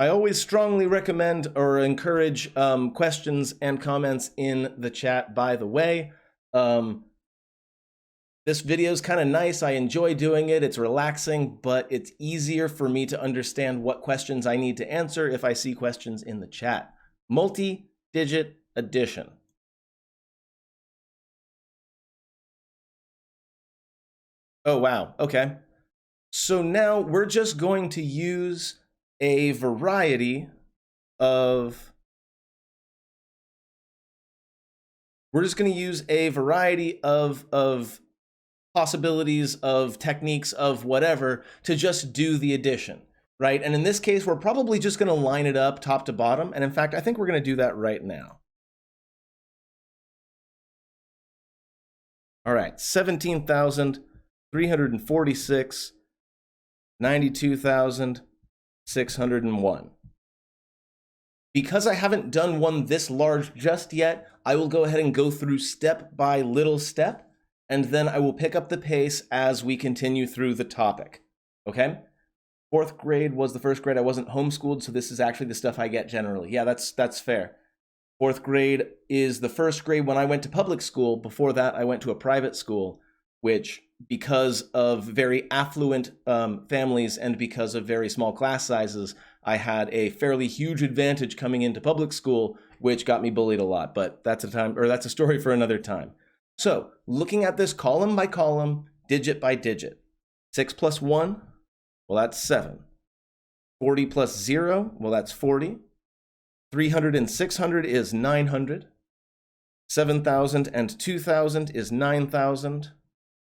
I always strongly recommend or encourage questions and comments in the chat, by the way. This video is kind of nice. I enjoy doing it. It's relaxing, but it's easier for me to understand what questions I need to answer if I see questions in the chat. Multi-digit addition. Oh, wow. Okay. So now we're just going to use a variety of possibilities, of techniques, of whatever, to just do the addition, right? And in this case, we're probably just going to line it up top to bottom. And in fact, I think we're going to do that right now. All right, 17,346, 92,601. Because I haven't done one this large just yet, I will go ahead and go through step by little step, and then I will pick up the pace as we continue through the topic, okay? 4th grade was the first grade I wasn't homeschooled, so this is actually the stuff I get generally. Yeah, that's fair. 4th grade is the first grade when I went to public school. Before that, I went to a private school, which, because of very affluent families and because of very small class sizes, I had a fairly huge advantage coming into public school, which got me bullied a lot, but that's a story for another time. So, looking at this column by column, digit by digit. 6 plus 1, well, that's 7. 40 plus 0, well, that's 40. 300 and 600 is 900. 7,000 and 2,000 is 9,000.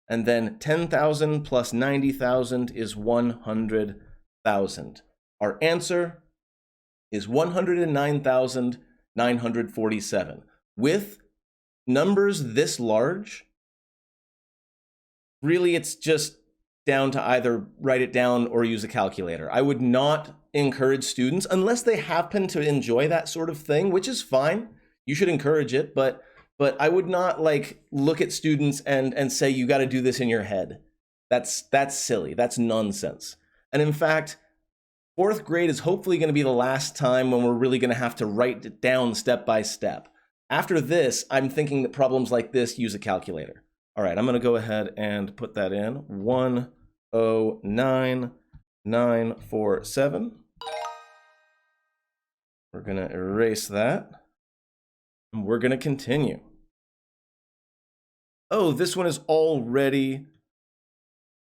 And then 10,000 plus 90,000 is 100,000. Our answer is 109,947. With numbers this large, really it's just down to either write it down or use a calculator. I would not encourage students, unless they happen to enjoy that sort of thing, which is fine. You should encourage it, but I would not like look at students and say you got to do this in your head. That's silly. That's nonsense. And in fact, 4th grade is hopefully going to be the last time when we're really going to have to write it down step by step. After this, I'm thinking that problems like this use a calculator. All right, I'm going to go ahead and put that in. 109,947. We're going to erase that. And we're going to continue. Oh, this one is already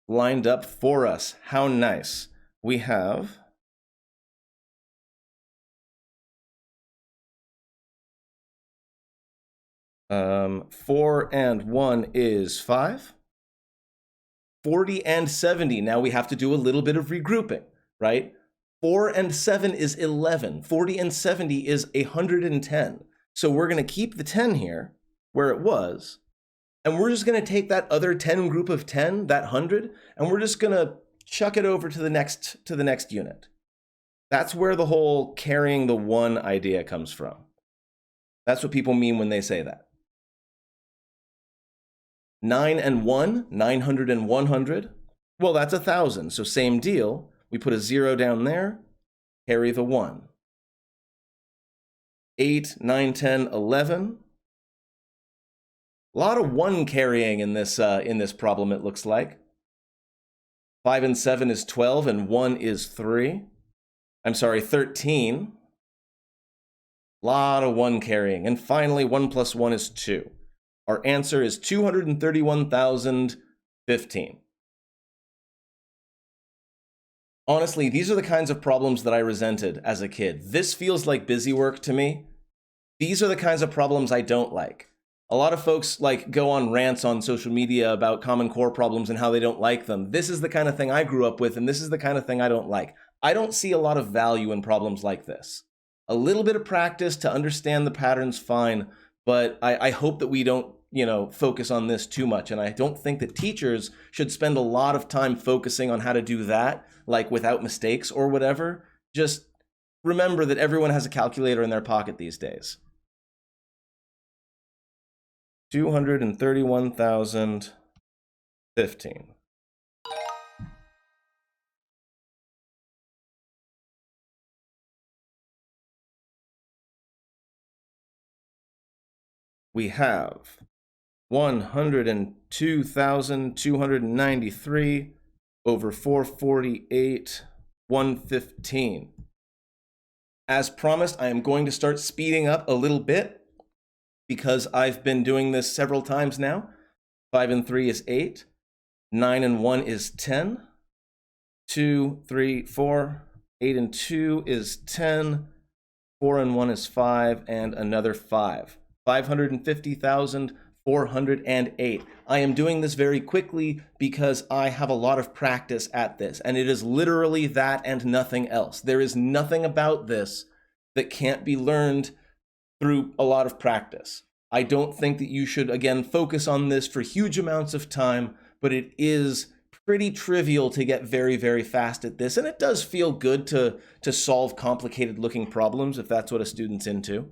lined up for us. How nice. We have 4 and 1 is 5. 40 and 70. Now we have to do a little bit of regrouping, right? 4 and 7 is 11. 40 and 70 is 110. So we're going to keep the 10 here where it was, and we're just going to take that other 10 group of 10, that 100, and we're just going to chuck it over to the next unit. That's where the whole carrying the 1 idea comes from. That's what people mean when they say that. 9 and 1, 900 and 100. Well, that's 1,000, so same deal. We put a 0 down there, carry the 1. 8, 9, 10, 11. A lot of 1 carrying in this problem, it looks like. 5 and 7 is 12, and 1 is 3. I'm sorry, 13. A lot of 1 carrying. And finally, 1 plus 1 is 2. Our answer is 231,015. Honestly, these are the kinds of problems that I resented as a kid. This feels like busy work to me. These are the kinds of problems I don't like. A lot of folks go on rants on social media about Common Core problems and how they don't like them. This is the kind of thing I grew up with, and this is the kind of thing I don't like. I don't see a lot of value in problems like this. A little bit of practice to understand the patterns, fine, but I hope that we don't, focus on this too much. And I don't think that teachers should spend a lot of time focusing on how to do that, without mistakes or whatever. Just remember that everyone has a calculator in their pocket these days. 231,015. we have 102,293 over 448, 115. As promised, I am going to start speeding up a little bit because I've been doing this several times now. 5 and 3 is 8. 9 and 1 is 10. 2, 3, 4. 8 and 2 is 10. 4 and 1 is 5, and another 5. 550,408. I am doing this very quickly because I have a lot of practice at this, and it is literally that and nothing else. There is nothing about this that can't be learned through a lot of practice. I don't think that you should, again, focus on this for huge amounts of time, but it is pretty trivial to get very, very fast at this, and it does feel good to solve complicated looking problems if that's what a student's into.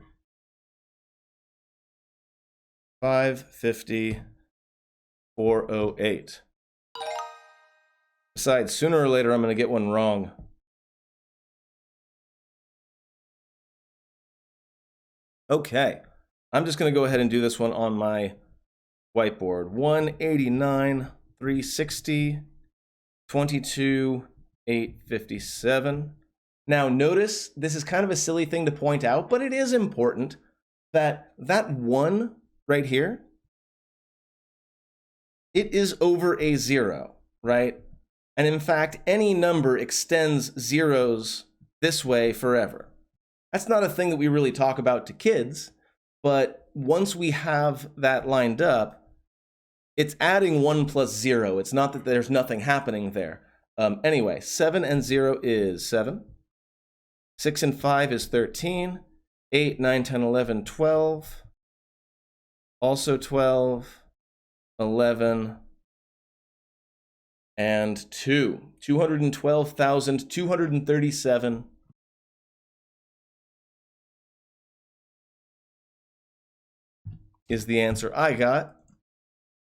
550, 408. Besides, sooner or later I'm going to get one wrong. Okay, I'm just going to go ahead and do this one on my whiteboard. 189, 360, 22, 857. Now notice, this is kind of a silly thing to point out, but it is important that that 1 right here, it is over a 0, right? And in fact, any number extends zeros this way forever. That's not a thing that we really talk about to kids, but once we have that lined up, it's adding 1 plus 0. It's not that there's nothing happening there. Anyway, 7 and 0 is 7. 6 and 5 is 13. 8, 9, 10, 11, 12. Also 12, 11, and 2. 212,237. Is the answer I got.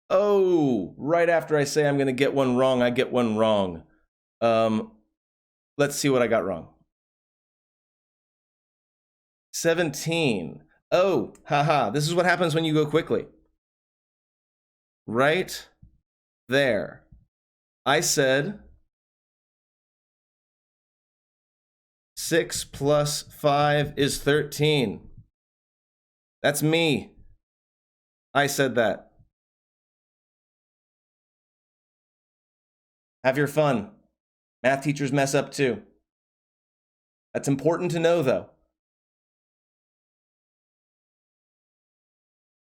Oh, right after I say I'm going to get one wrong, I get one wrong. Let's see what I got wrong. 17. Oh, haha, this is what happens when you go quickly. Right there. I said 6 plus 5 is 13. That's me. I said that. Have your fun. Math teachers mess up too. That's important to know, though.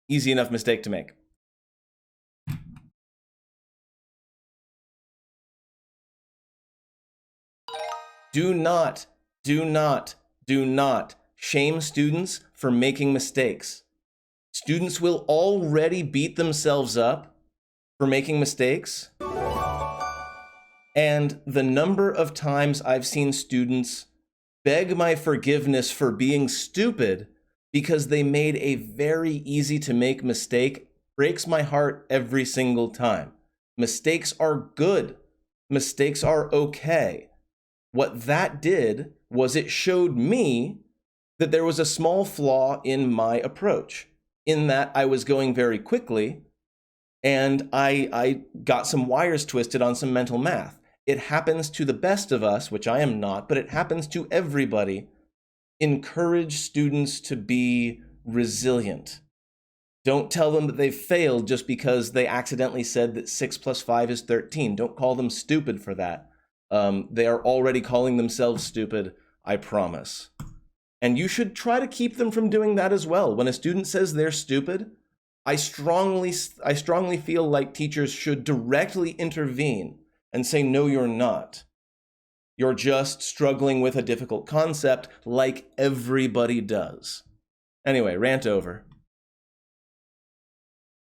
Easy enough mistake to make. Do not shame students for making mistakes. Students will already beat themselves up for making mistakes. And the number of times I've seen students beg my forgiveness for being stupid because they made a very easy to make mistake breaks my heart every single time. Mistakes are good. Mistakes are okay. What that did was it showed me that there was a small flaw in my approach, in that I was going very quickly and I got some wires twisted on some mental math. It happens to the best of us, which I am not, but it happens to everybody. Encourage students to be resilient. Don't tell them that they've failed just because they accidentally said that 6 plus 5 is 13. Don't call them stupid for that. They are already calling themselves stupid, I promise. And you should try to keep them from doing that as well. When a student says they're stupid, I strongly feel like teachers should directly intervene and say, no, you're not. You're just struggling with a difficult concept like everybody does. Anyway, rant over.